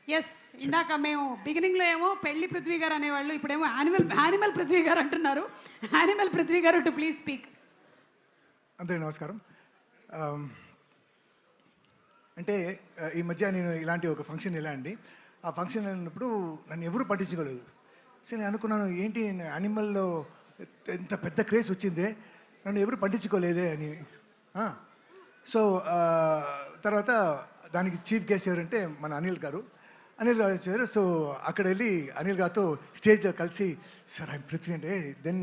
Yes ఇందాక మేము బిగినింగ్లో ఏమో పెళ్లి పృథ్వీ గారు అనేవాళ్ళు, ఇప్పుడేమో యానిమల్ పృథ్వీ గారు అంటున్నారు. యానిమల్ పృథ్వీ గారు టు ప్లీజ్ స్పీక్. అందరికీ నమస్కారం. అంటే ఈ మధ్య నేను ఇలాంటి ఒక ఫంక్షన్ వెళ్ళానండి. ఆ ఫంక్షన్ వెళ్ళినప్పుడు నన్ను ఎవరు పట్టించుకోలేదు. సో నేను అనుకున్నాను, ఏంటి యానిమల్లో ఎంత పెద్ద క్రేజ్ వచ్చిందే, నన్ను ఎవరు పట్టించుకోలేదే అని. సో తర్వాత దానికి చీఫ్ గెస్ట్ ఎవరంటే మన అనిల్ గారు వచ్చారు. సో అక్కడ వెళ్ళి అనిల్ గారితో స్టేజ్లో కలిసి, సార్ ఐఎమ్ పృథ్వీ అంటే దెన్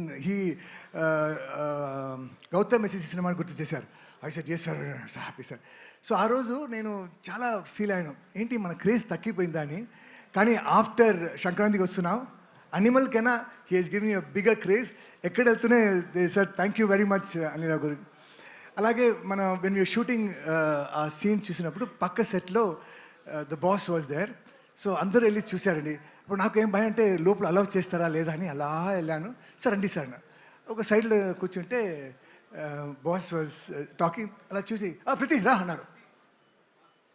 గౌతమ్ మెసేజ్ సినిమాని గుర్తు చేశారు. I said yes sir, happy sir. So ఆ రోజు నేను చాలా ఫీల్ అయ్యాను, ఏంటి మన క్రేజ్ తగ్గిపోయిందా అని. కానీ ఆఫ్టర్ సంక్రాంతికి వస్తున్నాం, అనిమల్ కన్నా he has giving a bigger craze. ఎక్కడ వెళ్తూనే sir thank you very much Anil garu. అలాగే మన వెన్ యూర్ షూటింగ్ ఆ సీన్ చూసినప్పుడు పక్క సెట్లో the boss was there. So అందరూ వెళ్ళి చూశారండి. ఇప్పుడు నాకు ఏం భయం అంటే లోపల అలౌ చేస్తారా లేదా అని అలా వెళ్ళాను. సార్ రండి సార్, ఒక సైడ్లో కూర్చుంటే బాస్ వాజ్ టాకింగ్. అలా చూసి పృథ్వీ రా అన్నారు.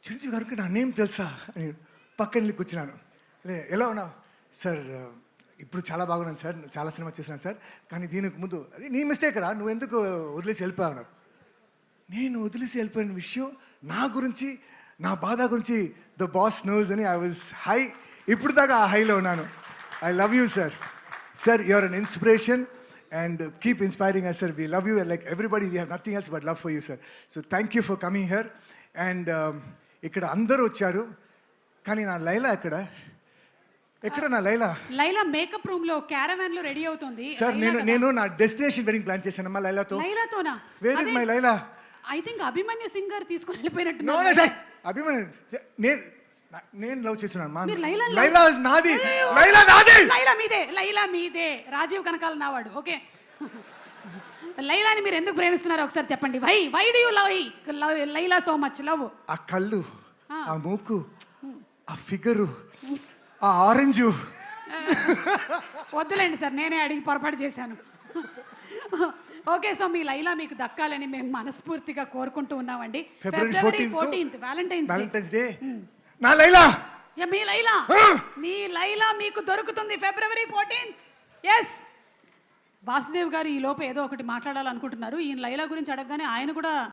చిరంజీవి గారికి నా నేమ్ తెలుసా అని పక్కన వెళ్ళి కూర్చున్నాను. ఎలా ఉన్నావు సార్? ఇప్పుడు చాలా బాగున్నాను సార్, చాలా సినిమా చేసినాను సార్, కానీ దీనికి ముందు అది నీ మిస్టేక్ రా, నువ్వు ఎందుకు వదిలేసి వెళ్ళిపోయావు? నేను వదిలేసి వెళ్ళిపోయిన విషయం నా గురించి, నా బాధ గురించి ద బాస్ నోస్ అని ఐ వాజ్ హై. ఇప్పుడు దాకా ఆ హైలో ఉన్నాను. I love you sir. Sir you are an inspiration and keep inspiring us, sir. We love you, and like everybody, we have nothing else but love for you, sir. So thank you for coming here. And ikkada andaru vacharu, kani na Laila ekkada na Laila makeup room lo caravan lo ready avutundi. Sir nenu na destination wedding plan chesanu ma Laila to na. Where is my Laila? I think Abhimanyu singer తీసుకొని వెళ్ళిపోయినట్టు. No sir, Abhimanyu నేను love చేస్తున్నాను మా లైలా నాది. లైలా మీదే రాజీవ్ కనకాల నావాడు. Okay, లైలాని మీరు ఎందుకు ప్రేమిస్తున్నారు ఒకసారి చెప్పండి. Why do you love Laila so much? Love ఆ కళ్ళు, ఆ మూకు, ఆ ఫిగరు, ఆ ఆరెంజ్. వద్దులేండి సార్, నేనే అడిగి పొరపాటు చేశాను. ఓకే, సో మీ లైలా మీకు దక్కాలని మేము మనస్ఫూర్తిగా కోరుకుంటూ ఉన్నామండి. ఫిబ్రవరి 14th వ్యాలంటైన్స్ డే. నా లైలా, మీ లైలా మీకు దొరుకుతుంది ఫిబ్రవరి 14th. ఎస్, వాసుదేవ్ గారు ఈ లోపు ఏదో ఒకటి మాట్లాడాలనుకుంటున్నారు. ఈ లైలా గురించి అడగగానే ఆయన కూడా